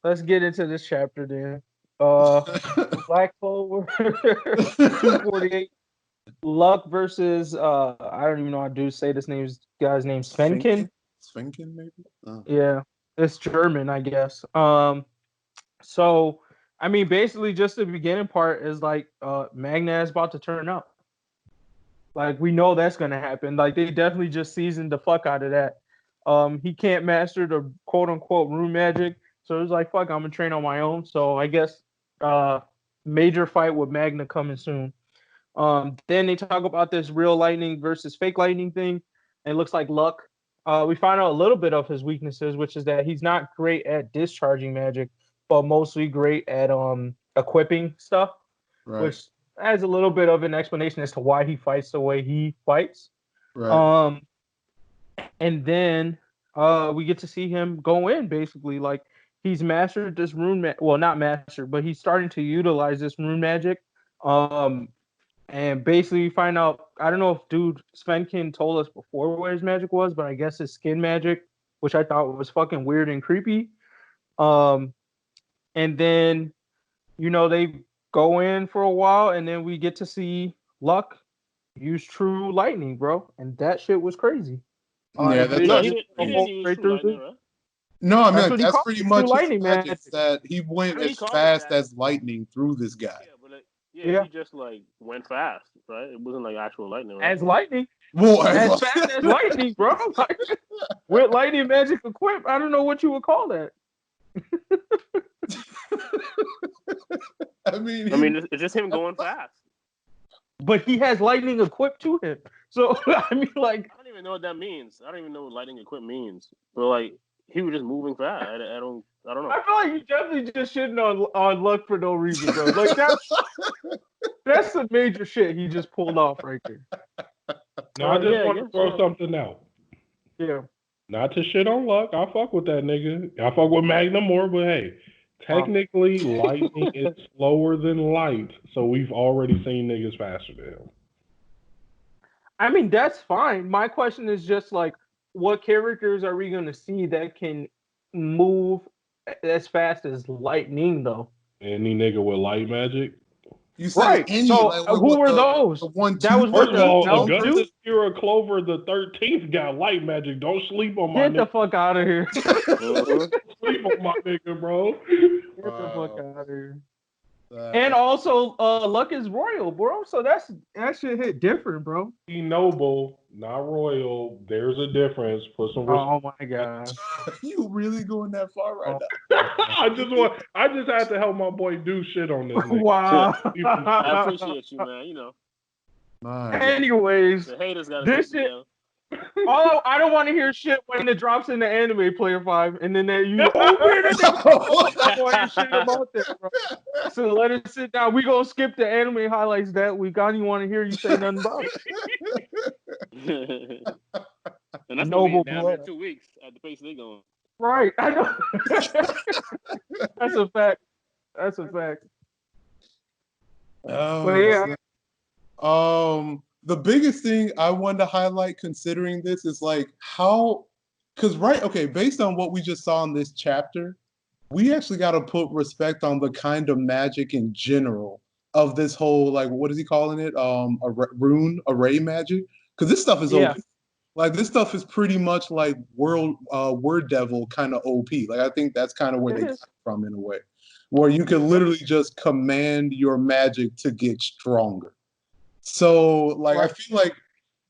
let's get into this chapter then. Black Clover 248. Luck versus I don't even know how to say this guy's name. Svenkin. Svenkin, maybe. Oh. Yeah, it's German, I guess. So I mean, basically, just the beginning part is like Magna is about to turn up. Like we know that's gonna happen. Like they definitely just seasoned the fuck out of that. He can't master the quote unquote Rune Magic, so it's like fuck, I'm gonna train on my own. So I guess major fight with Magna coming soon. Then they talk about this real lightning versus fake lightning thing. And it looks like Luck. We find out a little bit of his weaknesses, which is that he's not great at discharging magic, but mostly great at equipping stuff, Right. which adds a little bit of an explanation as to why he fights the way he fights. Right. And then we get to see him go in basically like he's mastered this well, not mastered, but he's starting to utilize this rune magic. And basically we find out, I don't know if dude Svenkin told us before where his magic was, but I guess it's skin magic, which I thought was fucking weird and creepy. And then, you know, they go in for a while and then we get to see Luck use true lightning, bro. And that shit was crazy. Yeah, he didn't use true lightning, right? No, I mean that's pretty much lightning magic. That he went as fast as lightning through this guy. Yeah, but he just like went fast, right? It wasn't like actual lightning, right? As lightning. Well, as fast as lightning, bro. Like, with lightning magic equipped, I don't know what you would call that. I mean, it's just him going fast. But he has lightning equipped to him. So, I mean, like... I don't even know what that means. I don't even know what lightning equipped means. But, like, he was just moving fast. I don't know. I feel like you definitely just shitting on Luck for no reason, bro. Like, that's some major shit he just pulled off right there. No, I just want to throw something out. Yeah. Not to shit on Luck. I fuck with that nigga. I fuck with Magna more, but hey, technically, lightning is slower than light, so we've already seen niggas faster than him. I mean, that's fine. My question is just like, what characters are we going to see that can move as fast as lightning, though? Any nigga with light magic? You said right. Any, so like, who were those? That was first of all, Augustus Hero Clover the 13th got light magic. Don't sleep on my nigga. Get the fuck out of here. Sleep on my nigga, bro. Get the fuck out of here. And also, Luck is royal, bro. So that shit hit different, bro. He noble, not royal. There's a difference. Put some respect. Oh my god, you really going that far right now? I just had to help my boy do shit on this. Nigga. Wow. I appreciate you, man. You know. Anyways, the haters got this shit. Although I don't want to hear shit when it drops in the anime Player 5, and then shit about that, bro. So let it sit down. We gonna skip the anime highlights that week. I don't even want to hear you say nothing about it. And that's noble down in 2 weeks at the pace they going. Right, I know. That's a fact. That's a fact. But yeah. The biggest thing I wanted to highlight considering this is like based on what we just saw in this chapter, we actually got to put respect on the kind of magic in general of this whole, like, what is he calling it? Rune array magic? Because this stuff is OP. Like, this stuff is pretty much like Word Devil kind of OP. Like, I think that's kind of where they got it from in a way, where you can literally just command your magic to get stronger. So, like, I feel like,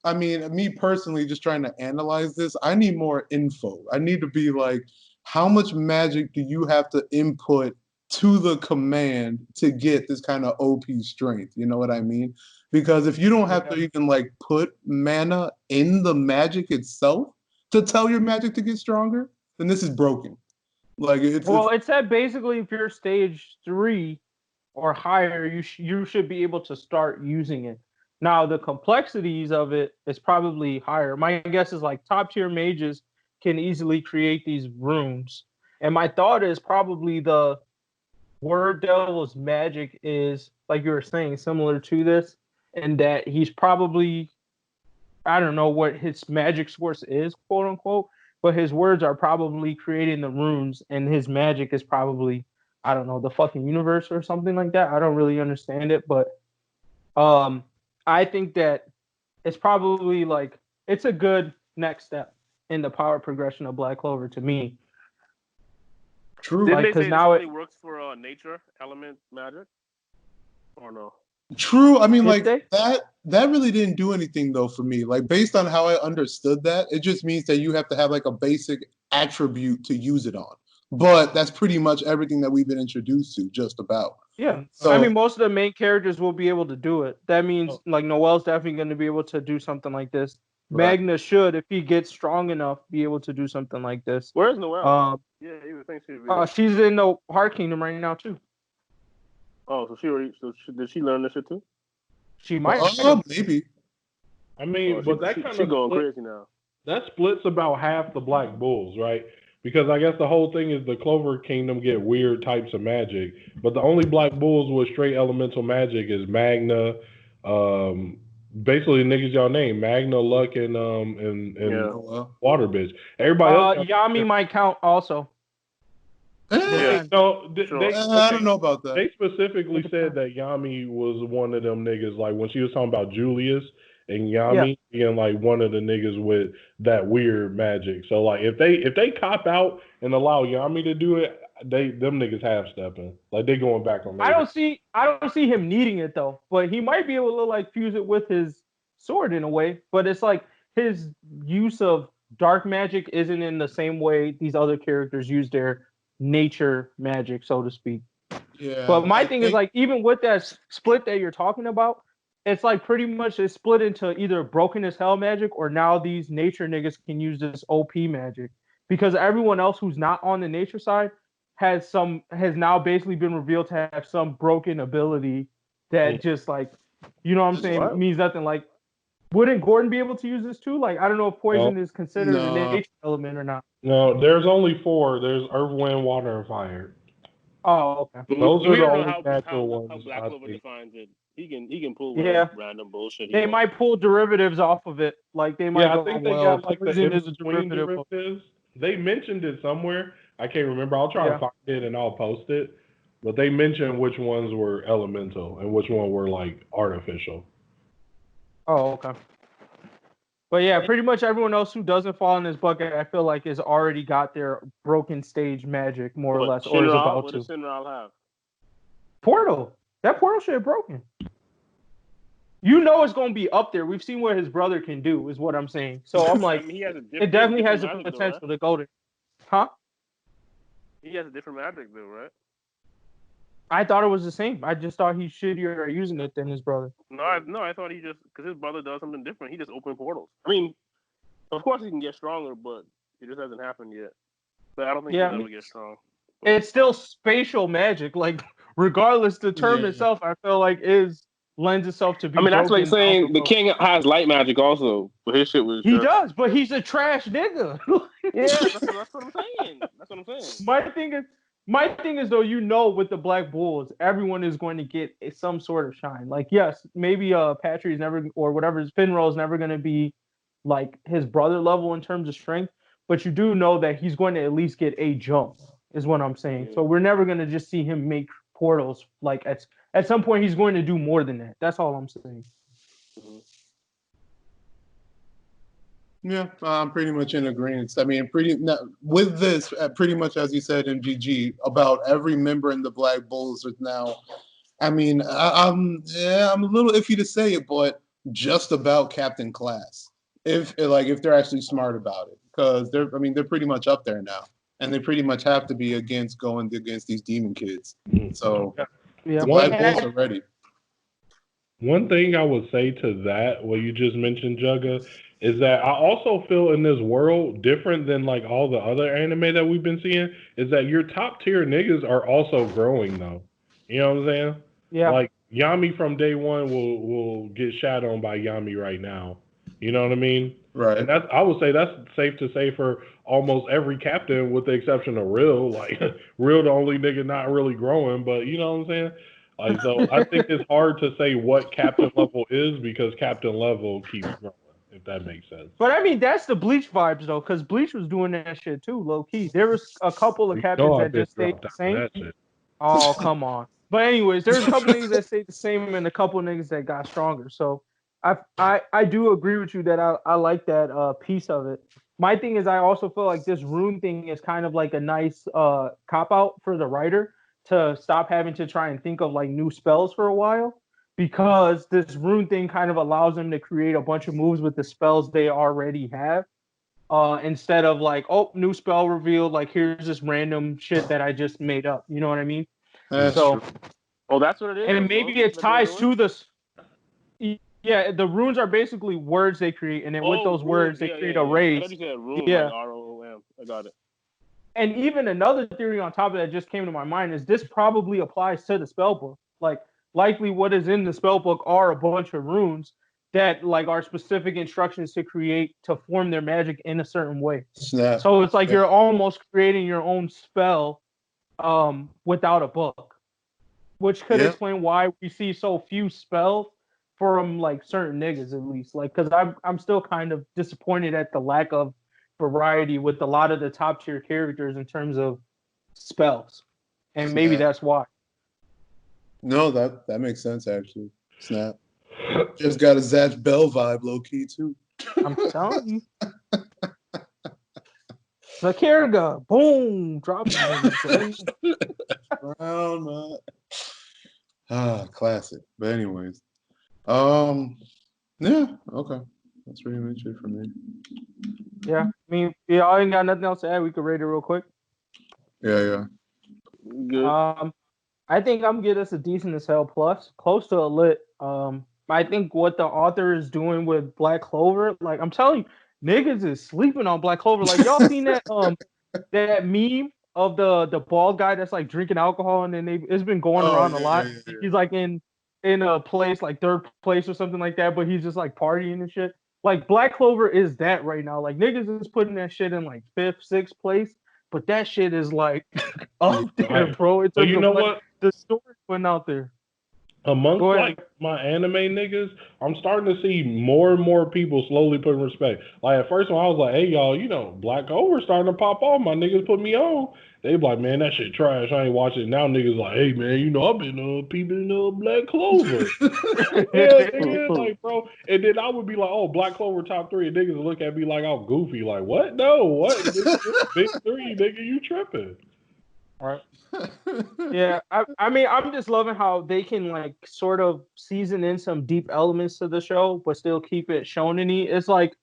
I mean, me personally, just trying to analyze this, I need more info. I need to be like, how much magic do you have to input to the command to get this kind of OP strength? You know what I mean? Because if you don't have to even, like, put mana in the magic itself to tell your magic to get stronger, then this is broken. Like, it said basically if you're stage 3 or higher, you should be able to start using it. Now, the complexities of it is probably higher. My guess is like top tier mages can easily create these runes. And my thought is probably the Word Devil's magic is, like you were saying, similar to this, and that he's probably, I don't know what his magic source is, quote unquote, but his words are probably creating the runes, and his magic is probably, I don't know, the fucking universe or something like that. I don't really understand it, but I think that it's probably like it's a good next step in the power progression of Black Clover to me. True. Didn't Like, they 'cause say now this it- only works for nature element magic? Or no? True. I mean, Did like they? that really didn't do anything though for me. Like based on how I understood that, it just means that you have to have like a basic attribute to use it on. But that's pretty much everything that we've been introduced to, just about. Yeah. So I mean, most of the main characters will be able to do it. That means Oh. like Noelle's definitely going to be able to do something like this. Right. Magna should, if he gets strong enough, be able to do something like this. Where's Noelle? Um, Yeah, you would think she'd be. she's in the Heart Kingdom right now too. Oh, so she already. Did she learn this shit too? She might. maybe. I mean, Oh, but that kind she of going crazy now. that splits about half the Black Bulls, right? Because I guess the whole thing is the Clover Kingdom get weird types of magic, but the only Black Bulls with straight elemental magic is Magna, basically the niggas y'all name, Magna, Luck, and Yeah. Water Bitch. Everybody else. Yami might count also. Yeah. No, Sure. I don't know about that. They specifically said that Yami was one of them niggas. Like when she was talking about Julius and Yami being like one of the niggas with that weird magic. So like if they cop out and allow Yami to do it, them niggas half stepping. Like they going back on. I don't see him needing it though, but he might be able to like fuse it with his sword in a way. But it's like his use of dark magic isn't in the same way these other characters use their nature magic, so to speak. Yeah. But my thing is like even with that split that you're talking about, it's like pretty much it's split into either broken as hell magic or now these nature niggas can use this OP magic because everyone else who's not on the nature side has now basically been revealed to have some broken ability that just like, you know what I'm saying, What? means nothing. Like, wouldn't Gordon be able to use this too? Like, I don't know if poison is considered a nature element or not. No, there's only 4. There's Earth, Wind, Water, and Fire. Oh, okay. Those are We the don't know only how natural ones. Black I Clover think. defines it. He can pull random bullshit. They might pull derivatives off of it. Like they might I go, think they well, got like the poison is a in-between derivative. derivatives. They mentioned it somewhere. I can't remember. I'll try to find it and I'll post it. But they mentioned which ones were elemental and which one were like artificial. Oh, okay. But yeah, pretty much everyone else who doesn't fall in this bucket, I feel like, has already got their broken stage magic, more or less, or is about what to. does Shinral have? Portal. That portal shit broken. You know it's going to be up there. We've seen what his brother can do, is what I'm saying. So I'm like, he has it definitely has the magic, potential though, right? to go there. Huh? He has a different magic, though, right? I thought it was the same. I just thought he's shittier at using it than his brother. No, I thought he just, because his brother does something different. He just opened portals. I mean, of course he can get stronger, but it just hasn't happened yet. But I don't think he'll ever get strong. But it's still spatial magic. Like, regardless, the term itself, I feel like lends itself to be. I mean, that's like broken saying the king has light magic also, but his shit was. He does, but he's a trash nigga. Yeah, that's what I'm saying. That's what I'm saying. My thing is though, you know, with the Black Bulls, everyone is going to get some sort of shine. Like, yes, maybe Patry's never, or whatever, Finrose is never going to be like his brother level in terms of strength, but you do know that he's going to at least get a jump, is what I'm saying. So we're never going to just see him make portals. Like at some point, he's going to do more than that. That's all I'm saying. Yeah, I'm pretty much in agreement. I mean, with this, pretty much as you said, MGG, about every member in the Black Bulls is now. I mean, I'm a little iffy to say it, but just about Captain Class, if they're actually smart about it, because they're pretty much up there now, and they pretty much have to be going against these demon kids. So the Black Bulls are ready. One thing I would say to that, what you just mentioned, Jugga, is that I also feel in this world, different than like all the other anime that we've been seeing, is that your top tier niggas are also growing though. You know what I'm saying? Yeah. Like Yami from day one will get shat on by Yami right now. You know what I mean? Right. And I would say that's safe to say for almost every captain, with the exception of Real. Like Real, the only nigga not really growing, but you know what I'm saying? Like, so I think it's hard to say what captain level is because captain level keeps growing. If that makes sense. But I mean, that's the Bleach vibes though, because Bleach was doing that shit too, low key. There was a couple of captains that just stayed the same. That shit. Oh, come on. But anyways, there's a couple niggas that stayed the same and a couple niggas that got stronger. So I do agree with you that I like that piece of it. My thing is I also feel like this rune thing is kind of like a nice cop out for the writer to stop having to try and think of like new spells for a while, because this rune thing kind of allows them to create a bunch of moves with the spells they already have. Instead of like, oh, new spell revealed, like here's this random shit that I just made up. You know what I mean? That's true. Oh, that's what it is. And maybe it ties to this. Yeah, the runes are basically words they create, and then with those words they create arrays. I thought you said rune, like ROOM. I got it. And even another theory on top of that just came to my mind is this probably applies to the spell book. Like likely what is in the spell book are a bunch of runes that like are specific instructions to create to form their magic in a certain way. Snap. So it's like you're almost creating your own spell without a book, which could explain why we see so few spells from like certain niggas at least. Like, because I'm still kind of disappointed at the lack of variety with a lot of the top tier characters in terms of spells, and maybe that's why. No, that makes sense actually. Snap. Just got a Zatch Bell vibe, low key too. I'm telling you. Zakirga, boom, drop it. Brown, man. Classic. But anyways, yeah, okay. That's pretty much it for me. Yeah, I mean, I ain't got nothing else to add. We could rate it real quick. Yeah. Good. I think I'm gonna get us a decent as hell plus, close to a lit. I think what the author is doing with Black Clover, like I'm telling you, niggas is sleeping on Black Clover. Like y'all seen that that meme of the bald guy that's like drinking alcohol, and then it's been going around a lot. Yeah. He's like in a place like third place or something like that, but he's just like partying and shit. Like Black Clover is that right now. Like niggas is putting that shit in like 5th, 6th place, but that shit is like up there, bro. It's you know what? The story putting out there. Amongst like my anime niggas, I'm starting to see more and more people slowly putting respect. Like at first when I was like, hey y'all, you know, Black Clover starting to pop off. My niggas put me on. They be like, man, that shit trash. I ain't watching it. Now niggas like, hey man, you know, I've been peeping Black Clover. Yeah, nigga, like bro. And then I would be like, oh, Black Clover top 3, and niggas would look at me like I'm goofy. Like, what? No, what? Big 3, nigga, you tripping. All right. Yeah, I mean, I'm just loving how they can like sort of season in some deep elements to the show, but still keep it shonen-y. It's like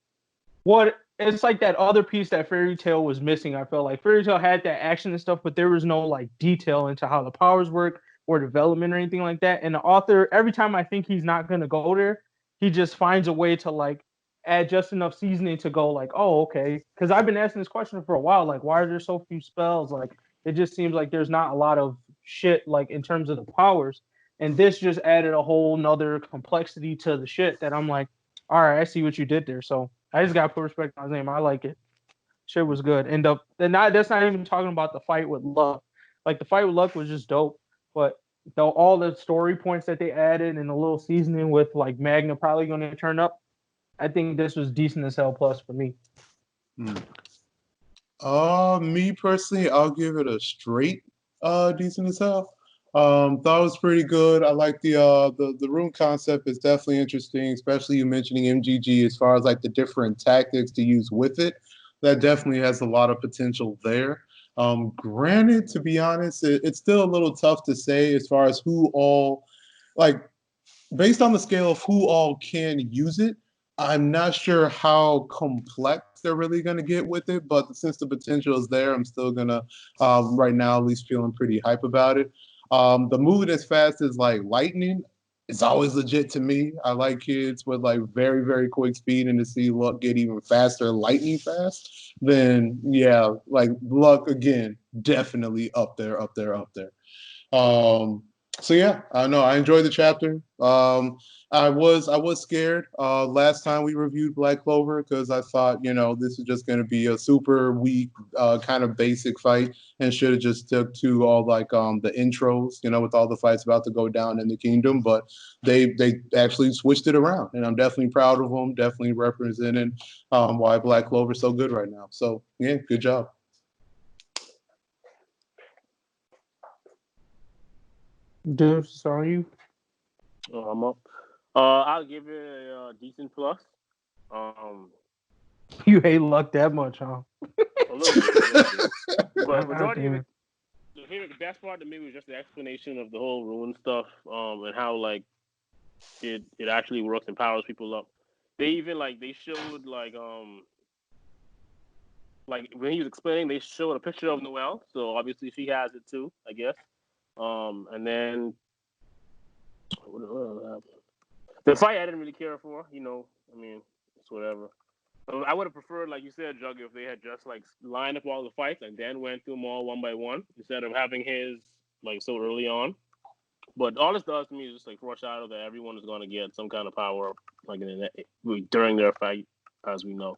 that other piece that Fairy Tail was missing. I felt like Fairy Tail had that action and stuff, but there was no like detail into how the powers work or development or anything like that. And the author, every time I think he's not gonna go there, he just finds a way to like add just enough seasoning to go like, oh, okay. Because I've been asking this question for a while, like, why are there so few spells? Like, it just seems like there's not a lot of shit like in terms of the powers. And this just added a whole nother complexity to the shit that I'm like, all right, I see what you did there. So I just gotta put respect on his name. I like it. Shit was good. And that's not even talking about the fight with Luck. Like the fight with Luck was just dope. But all the story points that they added and the little seasoning with like Magna probably gonna turn up, I think this was decent as hell plus for me. Me personally, I'll give it a straight decent as hell. Thought it was pretty good. I like the rune concept is definitely interesting, especially you mentioning MGG as far as like the different tactics to use with it. That definitely has a lot of potential there. Granted, to be honest, it's still a little tough to say as far as who all, like, based on the scale of who all can use it. I'm not sure how complex they're really going to get with it, but since the potential is there, I'm still going to, right now, at least feeling pretty hype about it. The moving as fast as like lightning, it's always legit to me. I like kids with like very, very quick speed, and to see Luck get even faster, lightning fast, then yeah, like Luck again, definitely up there. So yeah, I know I enjoyed the chapter. I was scared last time we reviewed Black Clover because I thought this is just going to be a super weak kind of basic fight and should have just stuck to all like the intros, with all the fights about to go down in the kingdom. But they actually switched it around, and I'm definitely proud of them. Definitely representing why Black Clover is so good right now. So yeah, good job. Dude, sorry you. I'm up. I'll give it a decent plus. You hate Luck that much, huh? A little bit. But majority of God it, the best part to me was just the explanation of the whole Rune stuff, and how like it actually works and powers people up. They even they showed like when he was explaining, they showed a picture of Noelle, so obviously she has it too, I guess. And then what happened? The fight I didn't really care for, I mean, it's whatever. I would have preferred, like you said, Jug, if they had just lined up all the fights and then went through them all one by one instead of having his so early on. But all this does to me is just foreshadow that everyone is going to get some kind of power during their fight, as we know.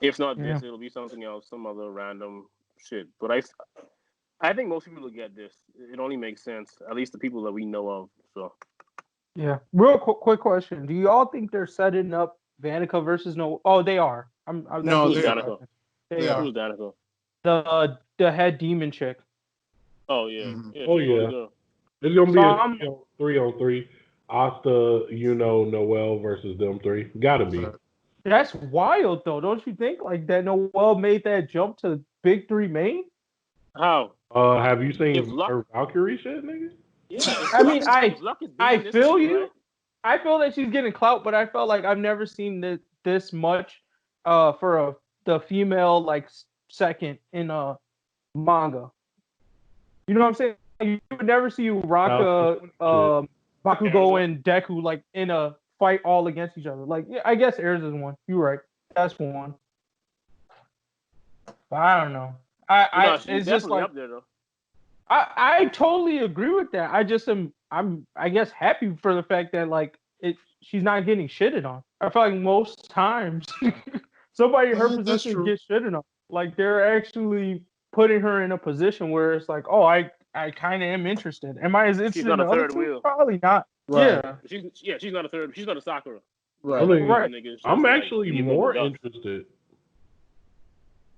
If not this, it'll be something else, some other random shit. But I think most people will get this. It only makes sense, at least the people that we know of. So. Yeah. Real quick question: do you all think they're setting up Vanica versus no? Oh, they are. No, Who's they Danica? They are. Who's Danica? The head demon chick. Oh yeah. Mm-hmm. Yeah. Oh yeah. It's gonna be a 3-on-3. Asta, Noelle versus them three. Gotta be. That's wild though, don't you think? Like that Noelle made that jump to Big Three main. How? Have you seen her Valkyrie shit, nigga? Yeah. I mean, I this feel shit, you. right? I feel that she's getting clout, but I felt like I've never seen this much for the female second in a manga. You know what I'm saying? You would never see Raka, Bakugo, and Deku in a fight all against each other. I guess Airs is one. You're right. That's one. But I don't know. She's it's definitely just up there though. I totally agree with that. I'm I guess happy for the fact that she's not getting shitted on. I feel like most times somebody in her position gets shitted on. They're actually putting her in a position where it's oh, I kind of am interested. Am I as interested in the other two? Probably not. Right. Yeah. She's not a third. She's not a Sakura. Right. I'm actually more interested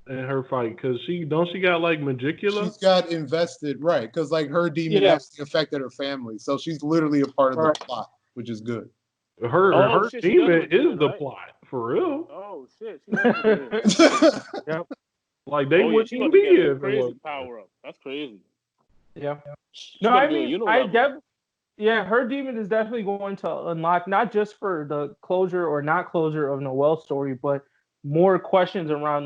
in her fight because she got Magicula. She's got invested, right? Because her demon actually affected her family, so she's literally a part of the plot, which is good. Her demon is the plot for real. Oh shit! Yep. They wouldn't even be here. Crazy power up. That's crazy. Yeah. No, I mean, her demon is definitely going to unlock not just for the closure or not closure of Noelle's story, but more questions around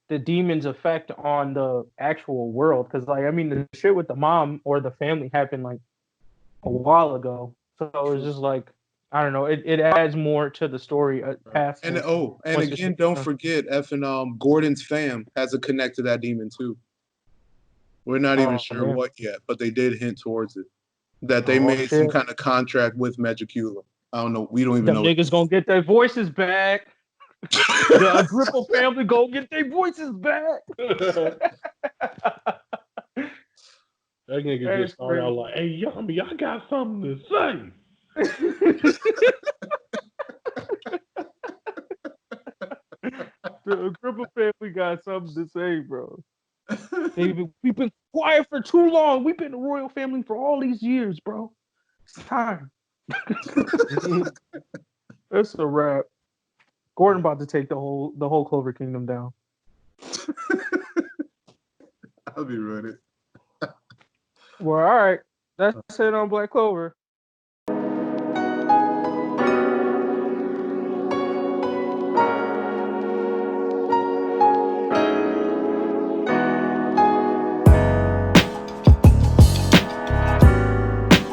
the demon's effect on the actual world. Because the shit with the mom or the family happened a while ago, so it's just I don't know. It adds more to the story past. And again, don't forget, Gordon's fam has a connect to that demon too. We're not even sure what yet, but they did hint towards it. That they made some kind of contract with Magicula. I don't know. We don't even know. The niggas gonna get their voices back. The Agrippa family gonna get their voices back. That nigga just started out hey, Yummy, I got something to say. The Agrippa family got something to say, bro. We've been quiet for too long. We've been the royal family for all these years, bro. It's time. That's a wrap. Gordon about to take the whole Clover Kingdom down. I'll be running. Well, all right. That's it on Black Clover.